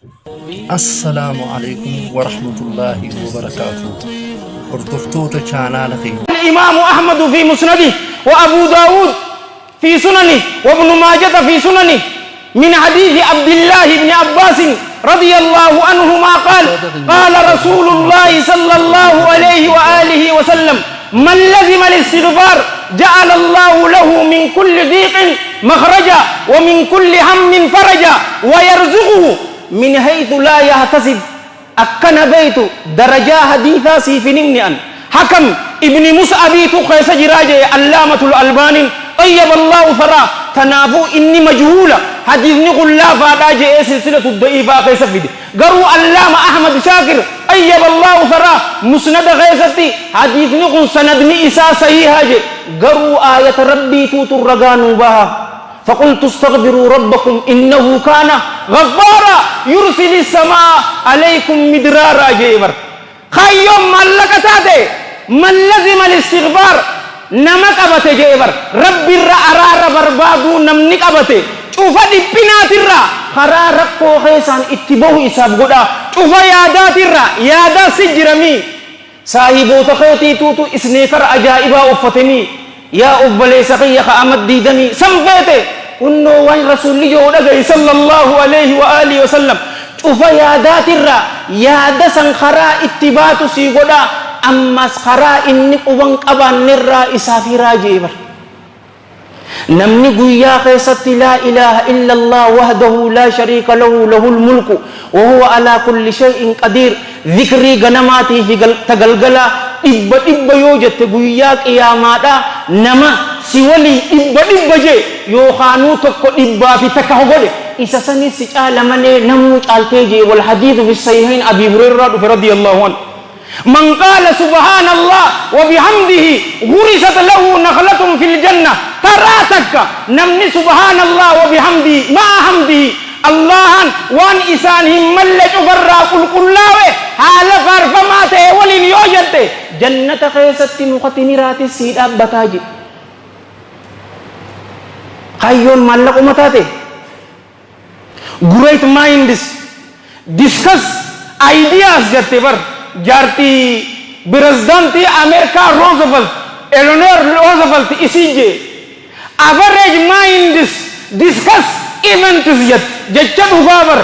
Assalamualaikum warahmatullahi wabarakatuh. Hordoftoota chaanaala keenya. الإمام أحمد في مسنده وأبو داود في سننه وابن ماجة في سننه من حديث عبد الله بن عباس رضي الله عنهما قال قال رسول الله صلى الله عليه وآله وسلم من لزم الاستغفار جعل الله له من كل ضيق مخرجا ومن كل هم فرجا ويرزقه من حيث لا يحتسب أكن بيت درجا حديثا سيفنين أن حكم ابن مسعبي تقيس جراجة علامة الألباني طيب الله ثرى تنافو إني مجهولة حديث نقول لا فادا سلسلة الضعيفة قيس فيدي قروا علامة أحمد شاكر طيب الله ثرى مسند غيثتي حديث نقول سندني إسا صحيحة قروا آية ربي توت الرقان بها فقلت استغفروا ربكم إنه كان غفارا يرسل السماء عليكم مدرارا جيبر خيوم ملكتاته من لزم الاستغفار نمك أبته جيبر ربي الرأرار بربادو نمنك أبته شوفا دي بنات الرأ خرارك كوخيسان اتبوه إساب قدا شوفا يادات الرأ يادا سجرمي صاحبو تخيطي توتو اسنيكر أجائبا أفتني يا أبلي سقيا خامد ديدني سنفيته إنه وين رسول الله صلى الله عليه وآله وسلم شوف يا دات الرا يا دسن خرا اتباط سيغدا أما خرا إني قوان قبان نرا إسافيرا جيبر نمني قويا قيست لا إله إلا الله وحده لا شريك له له الملك وهو على كل شيء قدير ذكري غنماتي في تغلغلا إبا يوجد قويا قياماتا نما سيولي إبا جي يوخانو تكو إبا في تكهغل إسا سني سيجال مني نمو تالتيجي والحديث في الصحيحين أبي هريرة رضي الله عنه من قال سبحان الله وبحمده غرست له نخلة في الجنة تراتك نمني سبحان الله وبحمده ما حمده الله وان إسانهم ملج برا قل قلاوه حال فرفماته ولين يوجدته جنة خيست مختني راتي السيد أبتاجي خيون ملق أمتاته great minds discuss ideas jarte bar jarti Presidenti Amerika Roosevelt Eleanor Roosevelt isije average minds discuss events jette ugabar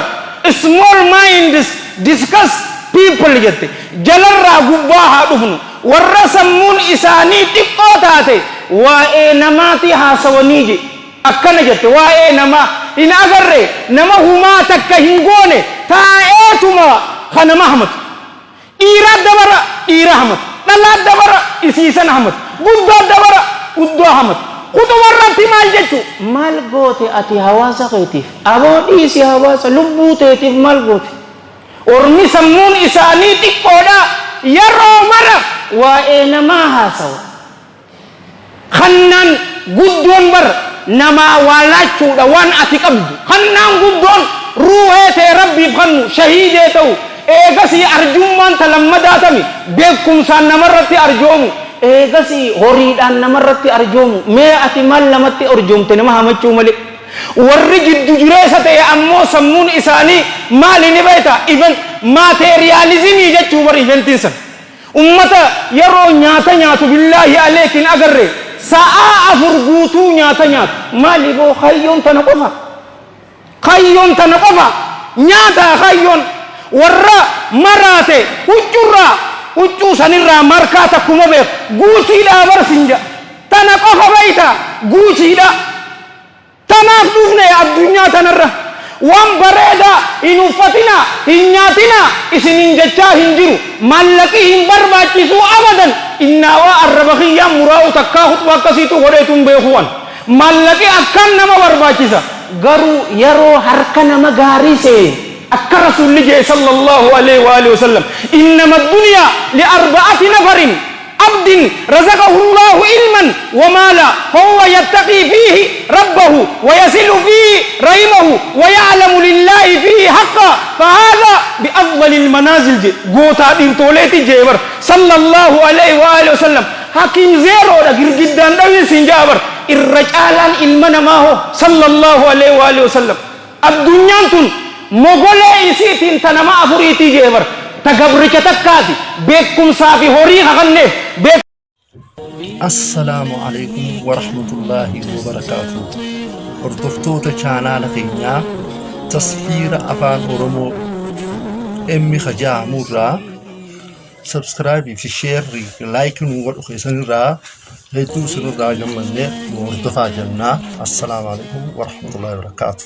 small minds discuss people jette jalarra gubbaha dufnu warra sammun isani tiqotate wa enamati hasawanije akkana jette wa enama in agarre nama huma takka hingone taetuma khana mahmud ira dabara ira ahmad dalla dabara isisan ahmad budda dabara uddo ahmad kudu warranti mal jechu mal gote ati hawasa kaitif abodi si hawasa lubbu tetif mal gote ormi sammun isani tikkoda yaro mara wa enama hasaw khannan guddon bar nama walachu da wan ati qabdu khannan guddon ruhete rabbi khannu shahide taw egasi arjumman talammadatami bekum san namarati arjumu egasi horidan namarati arjumu me ati mal lamatti arjumte nama hamachu male warri jiddu juresate ammo sammun isani mali ni baita even materialism jechu war eventin san ummata yaro nyata nyatu billahi alaykin agarre sa'a afurgutu nyata nyat mali go khayyun tanqafa nyata khayyun warra marate huccuu sanirraa markaata kuma beek guuciidhaa barsinja tana qofa bayta guuciidha tanaaf dhufne addunyaa tanarra waan bareeda hin uffatina hin nyaatina isinin jechaa hin jiru mallaqi hin barbaachisu abadan innaawaa arraba kiyyaa muraa'u takkaa hutba akkasiitu godheetun beekuwan mallaqi akkan nama barbaachisa garuu yeroo harka nama gaarii see akka rasuulli صلى الله عليه وآله وسلم إنما الدنيا لأربعة نفر عبد رزقه الله علما ومالا فهو يتقي فيه ربه ويصل فيه رحمه ويعلم لله فيه حقا فهذا بأفضل المنازل غوتا دين توليتي جيبر صلى الله عليه وآله وسلم حكيم زيرو دا جدان دا سنجابر الرجالان علمنا ما هو صلى الله عليه وآله وسلم الدنيا تن mogole isiitiin tanama afuriitii jeebar tagabricha takkaati beekumsaa fi horii hakanneef السلام عليكم ورحمة الله وبركاته. hordoftoota chaanaala keenyaa tasfiira afaan oromoo emmi kajaamurraa subscribe fi share fi like nu godhu keessanirraa hedduu isinirraa gammannee nu hordofaa jennaa. Assalaamu alaikum warahmatullahi wabarakatuh.